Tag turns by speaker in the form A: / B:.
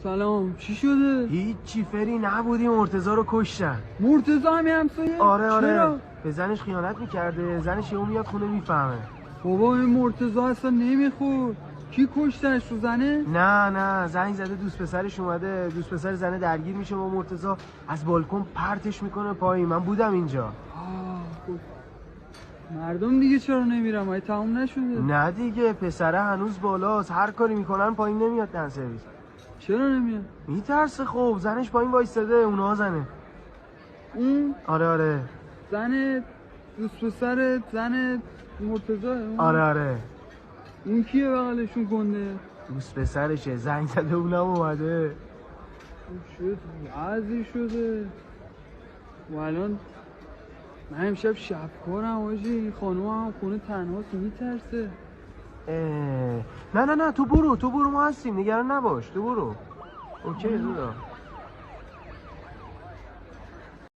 A: سلام، چی شده؟
B: هیچی فری، نبودی مرتضی رو کشتن.
A: مرتضی همسایه؟
B: آره
A: چرا؟
B: به زنش خیانت میکرده، زنش یهو میاد خونه میفهمه.
A: بابا این مرتضی اصلا نمیخورد. کی کشتنش، تو زنه؟
B: نه زنگ زده دوست پسرش اومده، دوست پسر زنه درگیر میشه با مرتضی، از بالکن پرتش میکنه پایین. من بودم اینجا.
A: خب. مردم دیگه چرا نمیرم؟ های تموم نشده؟
B: نه دیگه، پسره هنوز بالاست، هر کاری میکنن پایین نمیاد دن سرویس.
A: چرا نمیاد؟
B: میترسه. خب زنش پایین وایستاده، اونها زنه.
A: اون؟
B: آره
A: زن دوست پسر زن مرتضی؟
B: آره
A: اون کیه بغلشون گنده؟
B: دوست پسرشه، زنگ زده اونم اومده.
A: شد عزی شده و الان من امشب شب کارم آجی، خانوم هم خونه تنهاست، میترسه.
B: نه تو برو ما هستیم، نگران نباش، تو برو. اوکی دادا.